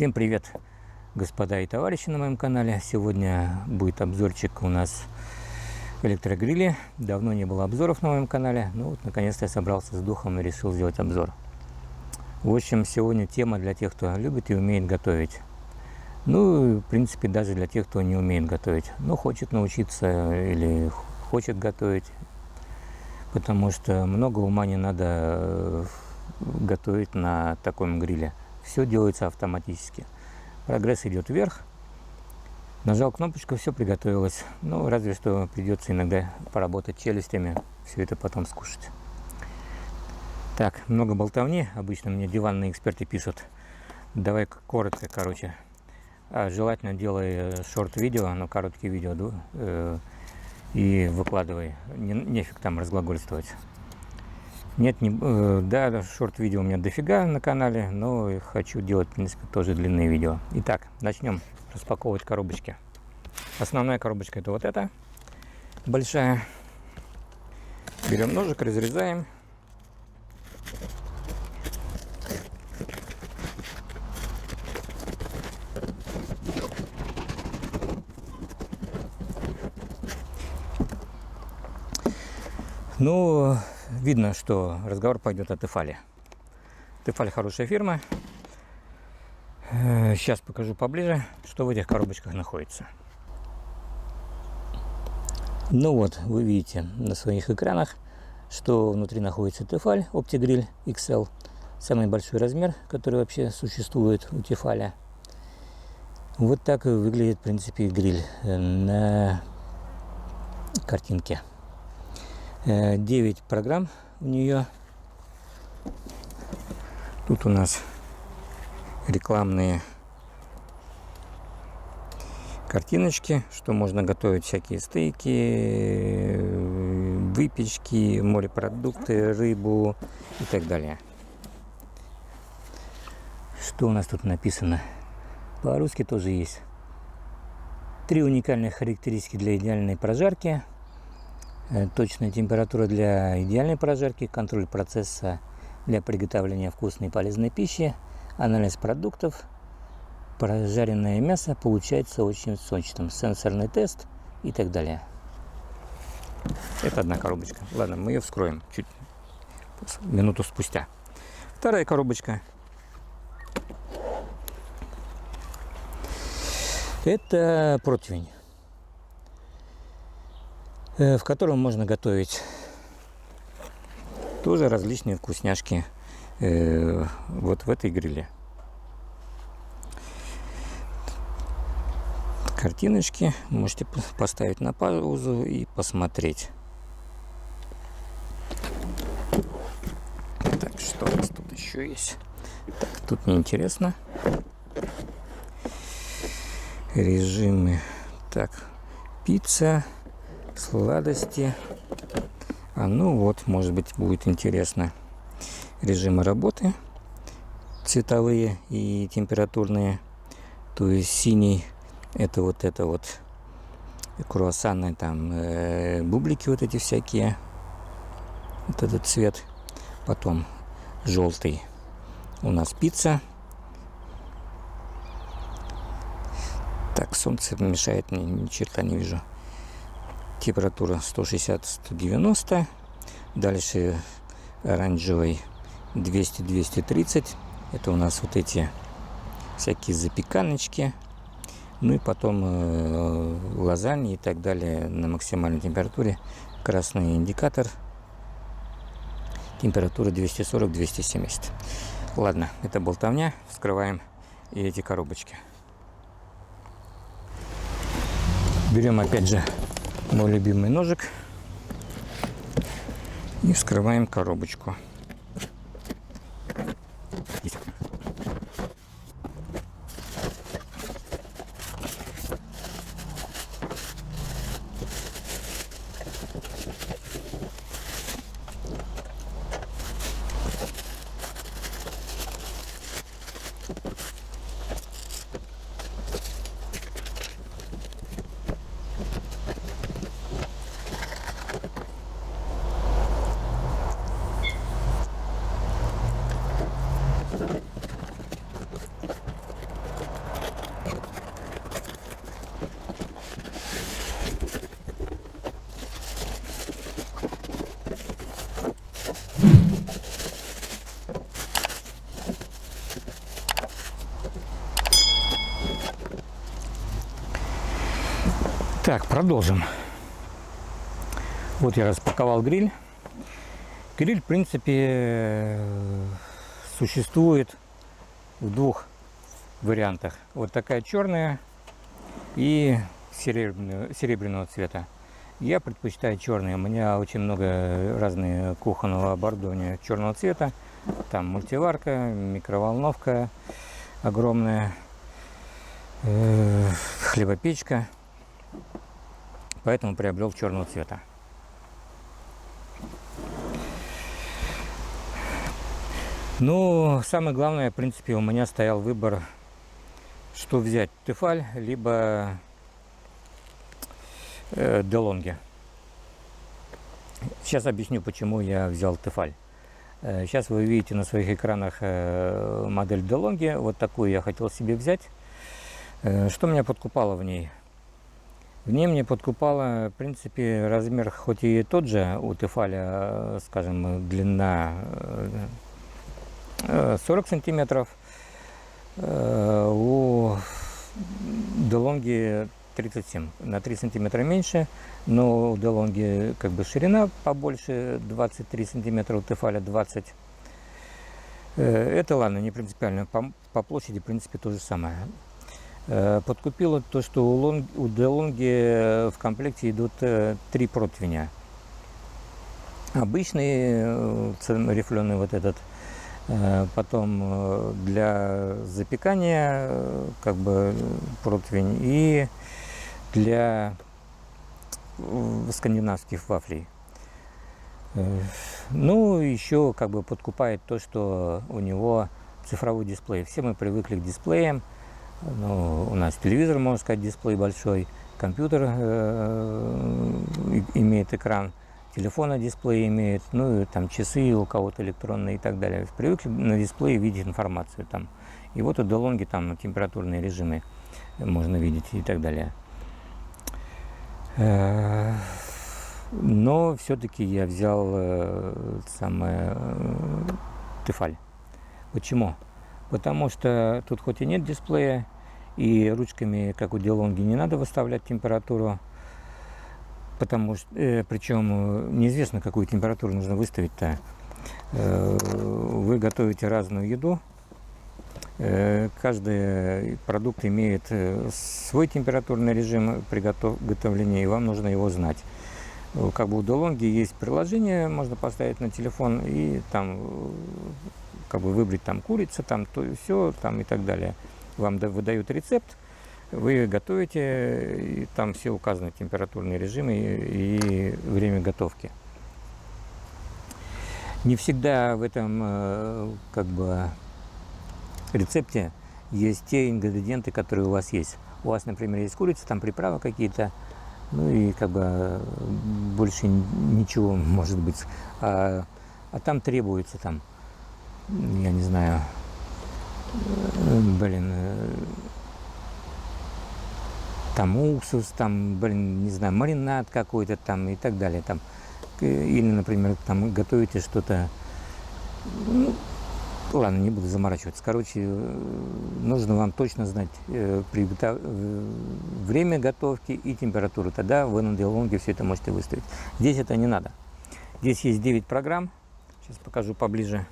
Всем привет, господа и товарищи на моем канале. Сегодня будет обзорчик у нас электрогриля. Давно не было обзоров на моем канале. Ну вот, наконец-то я собрался с духом и решил сделать обзор. В общем, сегодня тема для тех, кто любит и умеет готовить. Ну, в принципе, даже для тех, кто не умеет готовить, но хочет научиться или хочет готовить. Потому что много ума не надо готовить на таком гриле. Все делается автоматически. Прогресс идет вверх. Нажал кнопочку, все приготовилось. Ну, разве что придется иногда поработать челюстями, все это потом скушать. Так, много болтовни. Обычно мне диванные эксперты пишут. Давай коротко, короче. Желательно делай шорт-видео, но короткие видео и выкладывай. Нефиг там разглагольствовать. Нет, да, шорт-видео у меня дофига на канале, но хочу делать, в принципе, тоже длинные видео. Итак, начнем распаковывать коробочки. Основная коробочка — это вот эта, большая. Берем ножик, разрезаем. Ну, видно, что разговор пойдет о Тефале. Тефаль хорошая фирма. Сейчас покажу поближе, что в этих коробочках находится. Ну вот, вы видите на своих экранах, что внутри находится Тефаль OptiGrill XL. Самый большой размер, который вообще существует у Тефаля. Вот так выглядит, в принципе, гриль на картинке. 9 программ у нее. Тут у нас рекламные картиночки, что можно готовить всякие стейки, выпечки, морепродукты, рыбу и так далее. Что у нас тут написано? По-русски тоже есть. 3 уникальных характеристики для идеальной прожарки. Точная температура для идеальной прожарки, контроль процесса для приготовления вкусной и полезной пищи, анализ продуктов, прожаренное мясо получается очень сочным, сенсорный тест и так далее. Это одна коробочка. Ладно, мы ее вскроем чуть минуту спустя. Вторая коробочка. Это противень, в котором можно готовить тоже различные вкусняшки вот в этой гриле. Картиночки можете поставить на паузу и посмотреть. Так, что у нас тут еще есть? Так, тут неинтересно. Режимы. Так, пицца, сладости. Ну вот, может быть, будет интересно. Режимы работы цветовые и температурные. То есть синий — это вот круассаны, там бублики вот эти всякие. Вот этот цвет. Потом желтый у нас пицца. Так, солнце мешает мне, ни черта не вижу. Температура 160-190. Дальше оранжевый 200-230. Это у нас вот эти всякие запеканочки. Ну и потом лазаньи и так далее на максимальной температуре. Красный индикатор. Температура 240-270. Ладно, это болтовня. Вскрываем и эти коробочки. Берем опять же мой любимый ножик и вскрываем коробочку. Так, продолжим. Вот я распаковал гриль. Гриль, в принципе, существует в двух вариантах. Вот такая черная и серебряного цвета. Я предпочитаю черный. У меня очень много разных кухонного оборудования черного цвета. Там мультиварка, микроволновка огромная, хлебопечка. Поэтому приобрел черного цвета. Ну, самое главное, в принципе, у меня стоял выбор, что взять, Тефаль, либо Делонги. Сейчас объясню, почему я взял Тефаль. Сейчас вы видите на своих экранах модель Делонги. Вот такую я хотел себе взять. Что меня подкупало в ней? В ней мне подкупало, в принципе, размер хоть и тот же у Тефаля, скажем, длина 40 сантиметров, у Делонги 37, на 3 сантиметра меньше, но у Делонги как бы ширина побольше, 23 сантиметра, у Тефаля 20. Это ладно, не принципиально, по площади, в принципе, то же самое. Подкупило то, что у Делонги в комплекте идут 3 противня. Обычный рифленый вот этот, потом для запекания как бы противень и для скандинавских вафлей. Ну, еще как бы подкупает то, что у него цифровой дисплей. Все мы привыкли к дисплеям. Ну, у нас телевизор, можно сказать, дисплей большой, компьютер имеет экран, телефона дисплей имеет, ну и там часы у кого-то электронные и так далее. Привыкли на дисплее видеть информацию там. И вот у Делонги там температурные режимы можно видеть и так далее. Но все-таки я взял Тефаль. Почему? Потому что тут хоть и нет дисплея, и ручками, как у Делонги, не надо выставлять температуру, потому что, причем неизвестно, какую температуру нужно выставить-то. Вы готовите разную еду, каждый продукт имеет свой температурный режим приготовления, и вам нужно его знать. Как бы у Делонги есть приложение, можно поставить на телефон и там как бы выбрать там курица, там то и все, там и так далее. Вам выдают рецепт, вы готовите, и там все указаны температурные режимы и время готовки. Не всегда в этом как бы рецепте есть те ингредиенты, которые у вас есть. У вас, например, есть курица, там приправы какие-то, ну и как бы больше ничего может быть. А там требуется там, я не знаю, там уксус, там, не знаю, маринад какой-то там и так далее. Там. Или, например, там готовите что-то, ну, ладно, не буду заморачиваться. Короче, нужно вам точно знать время готовки и температуру. Тогда вы на Делонге все это можете выставить. Здесь это не надо. Здесь есть 9 программ. Сейчас покажу поближе.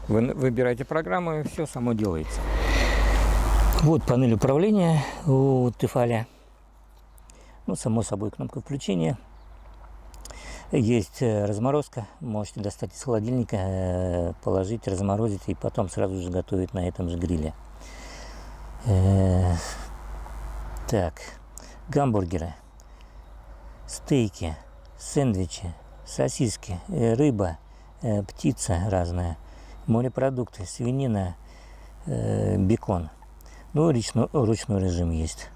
Вы выбираете программу, и все само делается. Вот панель управления у Тефаля. Ну, само собой, кнопка включения. Есть разморозка. Можете достать из холодильника, положить, разморозить и потом сразу же готовить на этом же гриле. Так, гамбургеры, стейки, сэндвичи, сосиски, рыба, птица разная, морепродукты, свинина, бекон. Ну, ручной режим есть.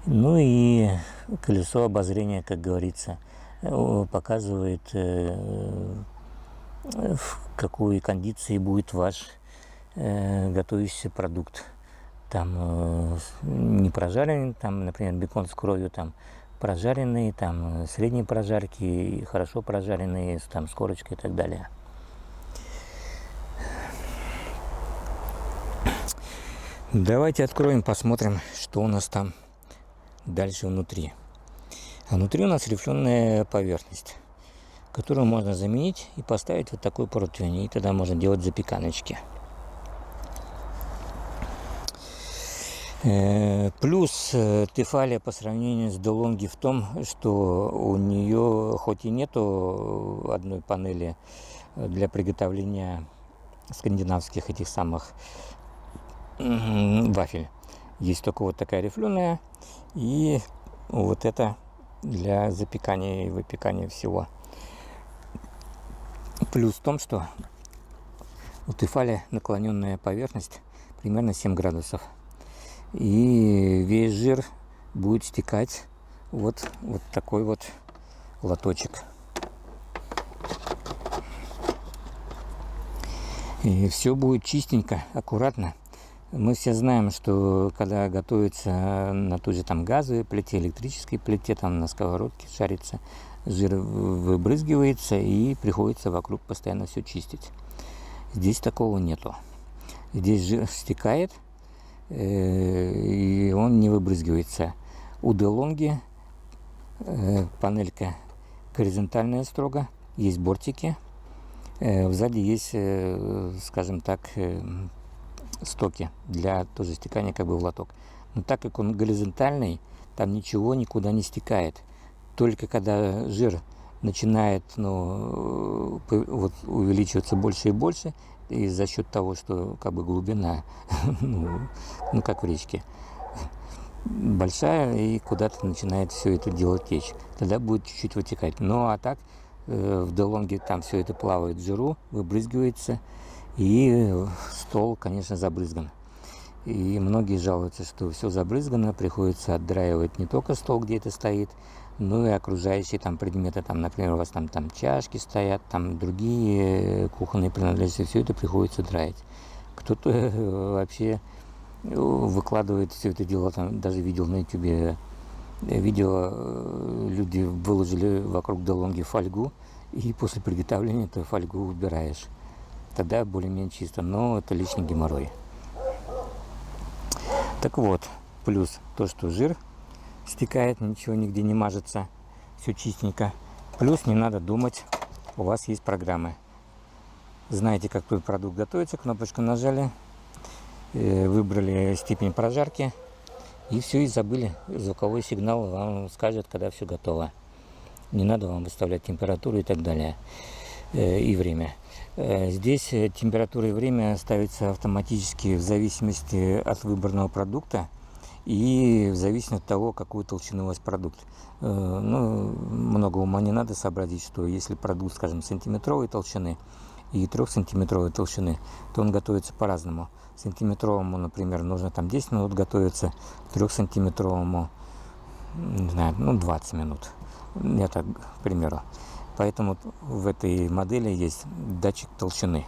Ну и колесо обозрения, как говорится, показывает, в какой кондиции будет ваш готовящийся продукт. Там не прожаренный, там, например, бекон с кровью, там прожаренный, там средней прожарки, хорошо прожаренные, там с корочкой и так далее. Давайте откроем, посмотрим, что у нас там дальше внутри. А внутри у нас рифленая поверхность, которую можно заменить и поставить вот такой противень. И тогда можно делать запеканочки. Плюс Тефалия по сравнению с DeLonghi в том, что у нее хоть и нету одной панели для приготовления скандинавских этих самых вафель. Есть только вот такая рифленая и вот это для запекания и выпекания всего. Плюс в том, что у Тефали наклоненная поверхность примерно 7 градусов. И весь жир будет стекать вот такой вот лоточек. И все будет чистенько, аккуратно. Мы все знаем, что когда готовится на той же там газовой плите, электрической плите, там на сковородке жарится, жир выбрызгивается и приходится вокруг постоянно все чистить. Здесь такого нету. Здесь жир стекает, и он не выбрызгивается. У DeLonghi панелька горизонтальная строго, есть бортики, сзади есть, скажем так, стоки для тоже стекания как бы в лоток. Но так как он горизонтальный, там ничего никуда не стекает. Только когда жир начинает вот, увеличиваться больше и больше, и за счет того, что как бы глубина, как в речке, большая, и куда-то начинает все это дело течь. Тогда будет чуть-чуть вытекать. Ну а так в DeLonghi там все это плавает в жиру, выбрызгивается, и стол, конечно, забрызган. И многие жалуются, что все забрызгано, приходится отдраивать не только стол, где это стоит, но и окружающие там предметы. Там, например, у вас там чашки стоят, там другие кухонные принадлежности, все это приходится драить. Кто-то вообще выкладывает все это дело, там даже видел на YouTube видео, люди выложили вокруг DeLonghi фольгу, и после приготовления эту фольгу убираешь. Тогда более-менее чисто, но это лишний геморрой. Так вот, плюс то, что жир стекает, ничего нигде не мажется, все чистенько. Плюс не надо думать, у вас есть программы. Знаете, какой продукт готовится, кнопочку нажали, выбрали степень прожарки, и все, и забыли. Звуковой сигнал вам скажет, когда все готово. Не надо вам выставлять температуру и так далее, и время. Здесь температура и время ставится автоматически в зависимости от выбранного продукта и в зависимости от того, какую толщину у вас продукт. Много ума не надо сообразить, что если продукт, скажем, сантиметровой толщины и 3-сантиметровой толщины, то он готовится по-разному. Сантиметровому, например, нужно там 10 минут готовиться, 3-сантиметровому, не знаю, 20 минут. Это, к примеру. Поэтому в этой модели есть датчик толщины.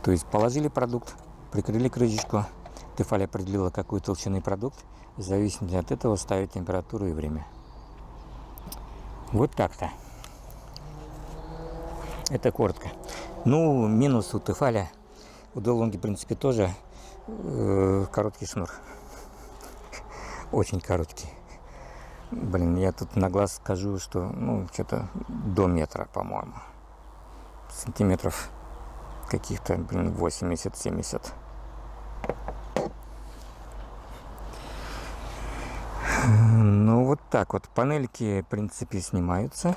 То есть положили продукт, прикрыли крышечку, Тефали определила, какой толщины продукт, в зависимости от этого ставить температуру и время. Вот так-то. Это коротко. Минус у Тефали, у DeLonghi, в принципе, тоже короткий шнур. Очень короткий. Я тут на глаз скажу, что, что-то до метра, по-моему. Сантиметров каких-то, 80-70. Вот так вот. Панельки, в принципе, снимаются.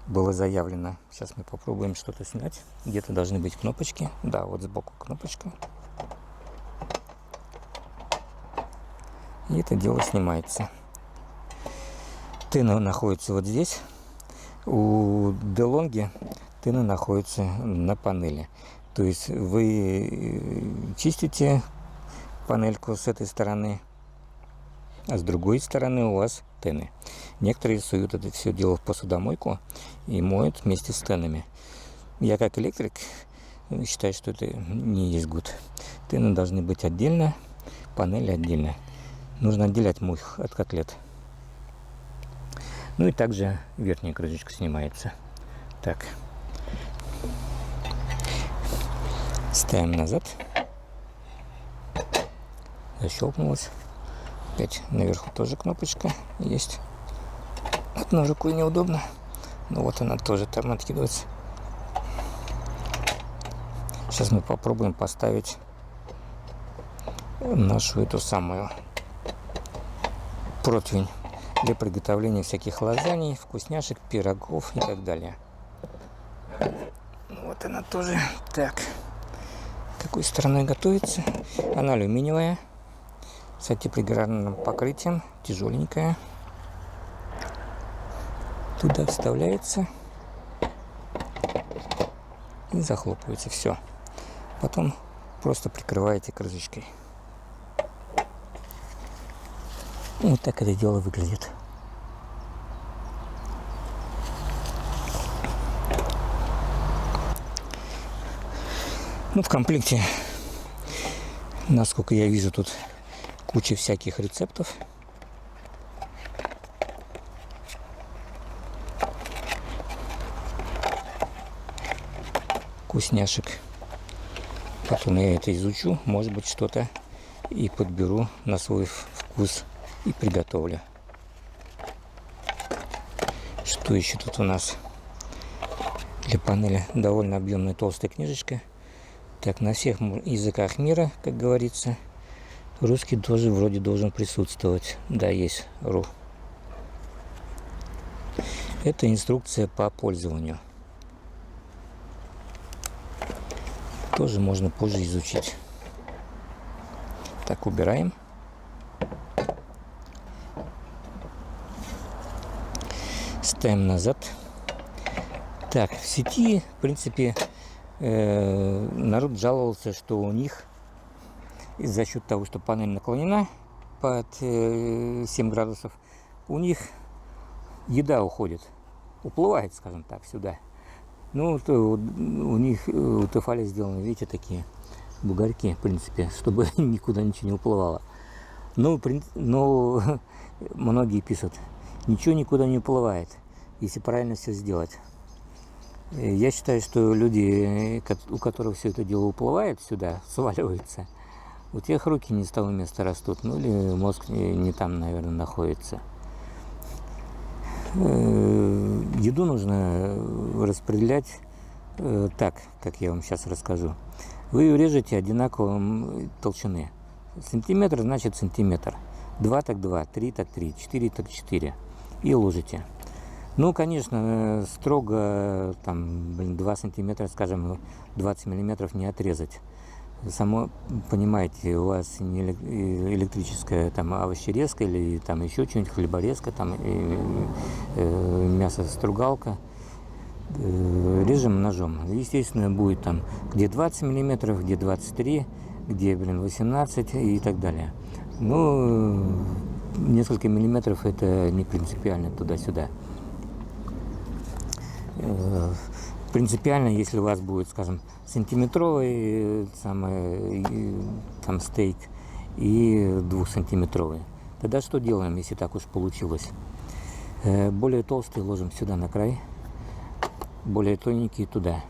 Было заявлено. Сейчас мы попробуем что-то снять. Где-то должны быть кнопочки. Да, вот сбоку кнопочка. И это дело снимается. Тына находится вот здесь. У DeLonghi тына находится на панели. То есть вы чистите панельку с этой стороны, а с другой стороны у вас тены. Некоторые суют это все дело в посудомойку и моют вместе с тенами. Я как электрик считаю, что это не есть гуд. Тены должны быть отдельно, панели отдельно. Нужно отделять мух от котлет. И также верхняя крышечка снимается. Так. Ставим назад. Защелкнулось. Опять наверху тоже кнопочка есть. Одной рукой неудобно. Но вот она тоже там откидывается. Сейчас мы попробуем поставить нашу эту самую противень для приготовления всяких лазаний, вкусняшек, пирогов и так далее. Вот она тоже. Так, какой стороной готовится? Она алюминиевая, с антипригарным покрытием, тяжеленькая. Туда вставляется и захлопывается. Все. Потом просто прикрываете крышечкой. Вот так это дело выглядит. Ну, в комплекте, насколько я вижу, тут куча всяких рецептов. Вкусняшек. Потом я это изучу, может быть, что-то и подберу на свой вкус и приготовлю. Что еще тут у нас? Для панели довольно объемная толстая книжечка. Так, на всех языках мира, как говорится. Русский тоже вроде должен присутствовать. Да, есть РУ. Это инструкция по пользованию. Тоже можно позже изучить. Так, убираем. Ставим назад. Так, в сети, в принципе, народ жаловался, что у них за счет того, что панель наклонена под 7 градусов, у них еда уходит, уплывает, скажем так, сюда. Ну, у них у Тефали сделаны, видите, такие бугорки, в принципе, чтобы никуда ничего не уплывало. Но многие пишут, ничего никуда не уплывает, если правильно все сделать. Я считаю, что люди, у которых все это дело уплывает сюда, сваливается, у тех руки не с того места растут, ну или мозг не там, наверное, находится. Еду нужно распределять так, как я вам сейчас расскажу. Вы ее режете одинаковой толщины. Сантиметр значит сантиметр. 2 так 2, 3 так 3, 4 так 4. И ложите. Ну, конечно, строго там, 2 сантиметра, скажем, 20 миллиметров не отрезать. Само понимаете, у вас не электрическая там овощерезка или там еще что-нибудь, хлеборезка, там мясостругалка. Режем ножом. Естественно, будет там где 20 миллиметров, где 23, где, 18 и так далее. Но несколько миллиметров это не принципиально туда-сюда. Принципиально, если у вас будет, скажем, сантиметровый там стейк и 2-сантиметровый, тогда что делаем, если так уж получилось? Более толстый ложим сюда на край, более тоненькие туда.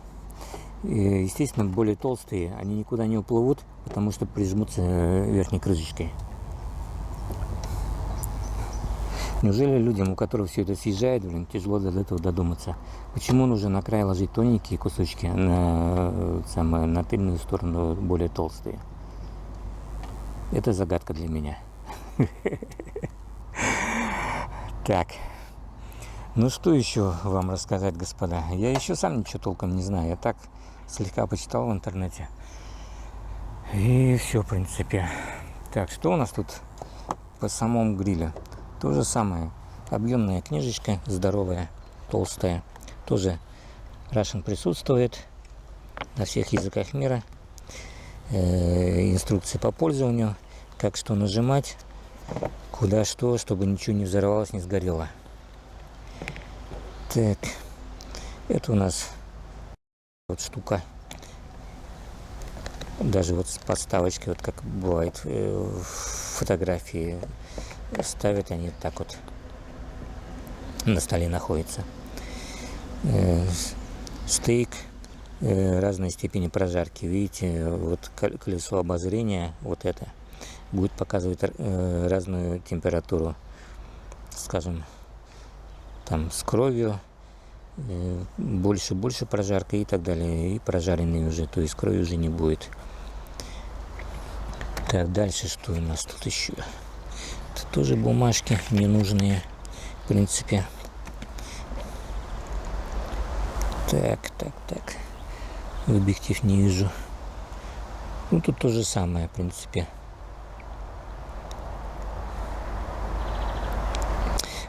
Естественно, более толстые, они никуда не уплывут, потому что прижмутся верхней крышечкой. Неужели людям, у которых все это съезжает, тяжело до этого додуматься? Почему нужно на край ложить тоненькие кусочки, на тыльную сторону более толстые? Это загадка для меня. Так, ну что еще вам рассказать, господа? Я еще сам ничего толком не знаю. Я так слегка почитал в интернете. И все, в принципе. Так, что у нас тут по самому грилю? То же самое. Объемная книжечка, здоровая, толстая. Тоже Russian присутствует на всех языках мира. Инструкции по пользованию, как что нажимать, куда что, чтобы ничего не взорвалось, не сгорело. Так, это у нас вот штука. Даже вот с подставочкой, вот как бывает в фотографии, ставят они так вот, на столе находится. Стейк разной степени прожарки. Видите, вот колесо обозрения, вот это. будет показывать разную температуру, скажем, там с кровью, больше прожарка и так далее, и прожаренный уже, то есть крови уже не будет. Так, дальше что у нас тут еще? Это тоже бумажки ненужные, в принципе. Так. В объектив не вижу. Ну, тут то же самое, в принципе.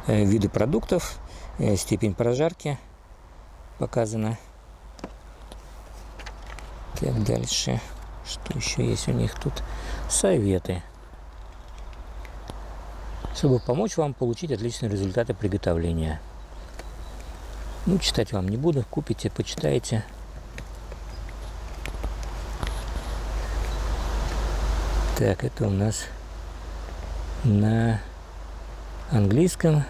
Виды продуктов, степень прожарки показана. Так, дальше. Что еще есть у них тут? Советы. Чтобы помочь вам получить отличные результаты приготовления. Ну, читать вам не буду. Купите, почитайте. Так, это у нас на английском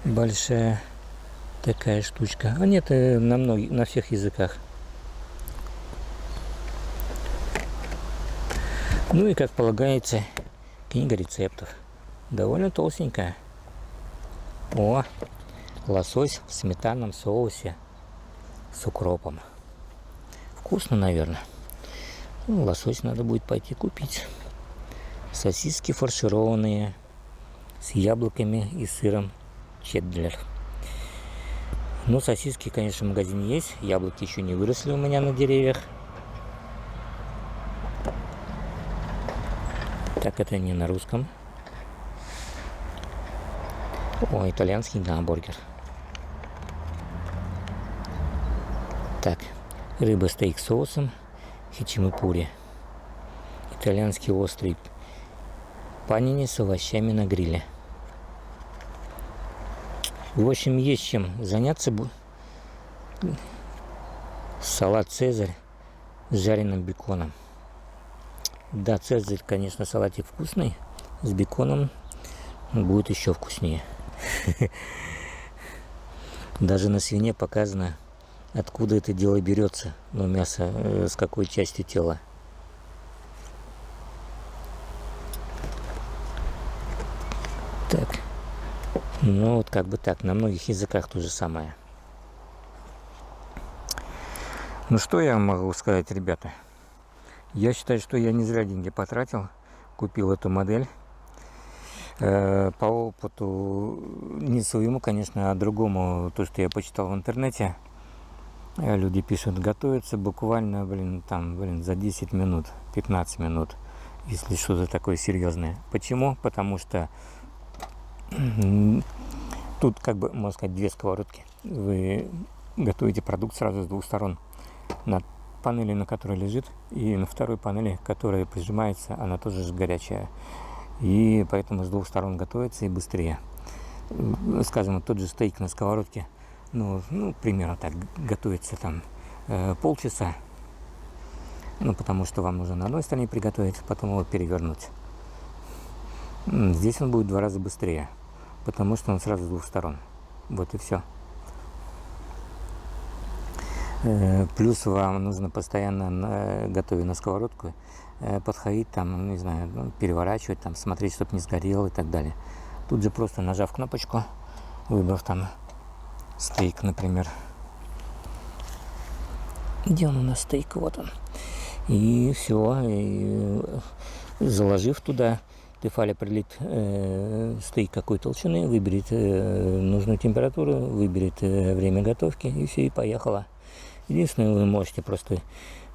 большая такая штучка. А нет, на всех языках. Ну и, как полагается, книга рецептов. Довольно толстенькая. О, лосось в сметанном соусе с укропом. Вкусно, наверное. Ну, лосось надо будет пойти купить. Сосиски фаршированные с яблоками и сыром чеддер. Ну, сосиски, конечно, в магазине есть. Яблоки еще не выросли у меня на деревьях. Так, это не на русском. О, итальянский гамбургер. Так, рыба стейк с соусом хичимапури. Итальянский острый панини с овощами на гриле. В общем, есть чем заняться. Салат «Цезарь» с жареным беконом. Да, «Цезарь», конечно, салатик вкусный. С беконом будет еще вкуснее. Даже на свине показано, откуда это дело берется. Но мясо с какой части тела. Так. Ну вот как бы так. На многих языках то же самое. Ну что я могу сказать, ребята? Я считаю, что я не зря деньги потратил. Купил эту модель. По опыту, не своему, конечно, а другому, то, что я почитал в интернете. Люди пишут, готовится буквально, за 10 минут, 15 минут, если что-то такое серьезное. Почему? Потому что тут, как бы, можно сказать, две сковородки. Вы готовите продукт сразу с двух сторон. На панели, на которой лежит, и на второй панели, которая прижимается, она тоже же горячая. И поэтому с двух сторон готовится и быстрее. Скажем, тот же стейк на сковородке, ну примерно так, готовится там полчаса. Ну, потому что вам нужно на одной стороне приготовить, потом его перевернуть. Здесь он будет в 2 раза быстрее, потому что он сразу с двух сторон. Вот и все. Плюс вам нужно постоянно, готовя на сковородку, подходить, там, не знаю, переворачивать, там, смотреть, чтобы не сгорело и так далее. Тут же просто нажав кнопочку, выбрав там стейк, например. Где он у нас стейк? Вот он. И все. И заложив туда, Тефаль определит стейк какой толщины, выберет нужную температуру, выберет время готовки, и все, и поехало. Единственное, вы можете просто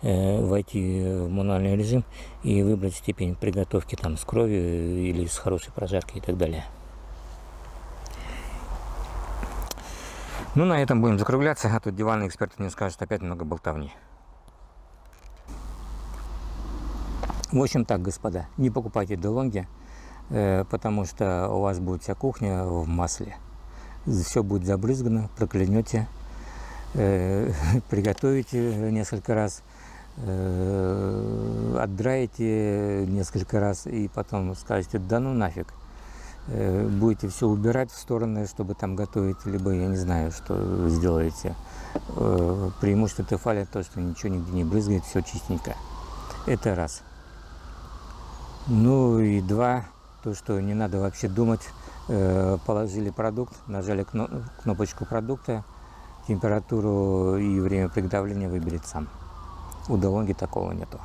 войти в мануальный режим и выбрать степень приготовки там с кровью или с хорошей прожаркой и так далее. Ну, на этом будем закругляться, а то диванный эксперт мне скажет опять много болтовни. В общем так, господа, не покупайте DeLonghi, потому что у вас будет вся кухня в масле. Все будет забрызгано, проклянете, приготовите несколько раз, отдраете несколько раз и потом скажете, да ну нафиг. Будете все убирать в стороны, чтобы там готовить, либо я не знаю, что сделаете. Преимущество Тефаля то, что ничего нигде не брызгает, все чистенько. Это раз. Ну и два, то, что не надо вообще думать. Положили продукт, нажали кнопочку продукта, температуру и время приготовления выберет сам. У Делонги такого нету.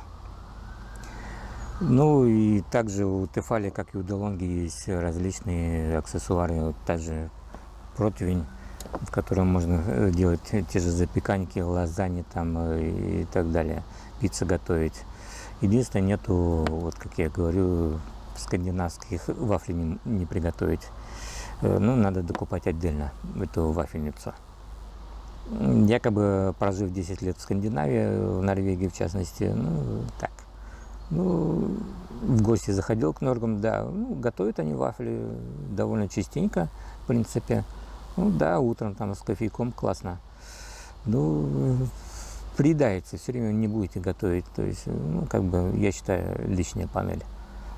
Ну и также у Тефали, как и у Делонги, есть различные аксессуары. Вот также противень, в котором можно делать те же запеканьки, лазаньи там и так далее, пиццу готовить. Единственное, нету, вот как я говорю, скандинавских вафлей не приготовить. Ну, надо докупать отдельно эту вафельницу. Якобы прожив 10 лет в Скандинавии, в Норвегии в частности, ну, так. Ну, в гости заходил к норгам, да, ну, готовят они вафли довольно частенько, в принципе. Ну, да, утром там с кофейком классно. Ну, приедается, все время не будете готовить, то есть, ну, как бы, я считаю, лишняя панель.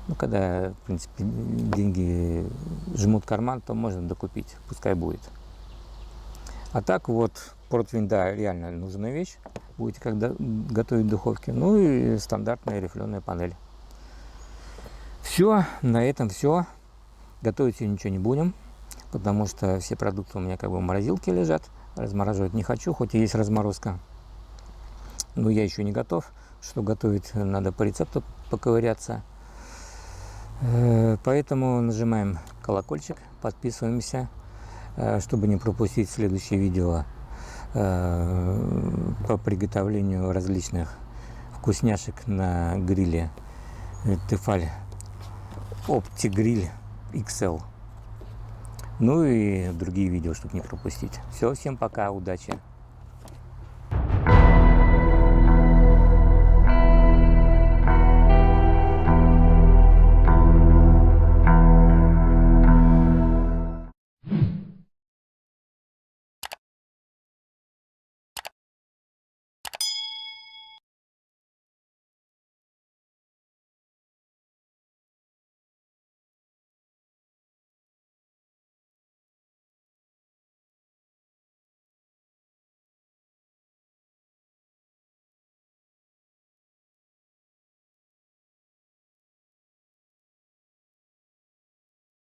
Ну, когда, в принципе, деньги жмут карман, то можно докупить, пускай будет. А так вот, противень, да, реально нужная вещь. Будете когда готовить в духовке. Ну и стандартная рифленая панель. Все, на этом все. Готовить ничего не будем, потому что все продукты у меня как бы в морозилке лежат. Размораживать не хочу, хоть и есть разморозка. Но я еще не готов. Что готовить, надо по рецепту поковыряться. Поэтому нажимаем колокольчик, подписываемся, чтобы не пропустить следующее видео по приготовлению различных вкусняшек на гриле Tefal OptiGrill XL. Ну и другие видео, чтобы не пропустить. Все, всем пока, удачи!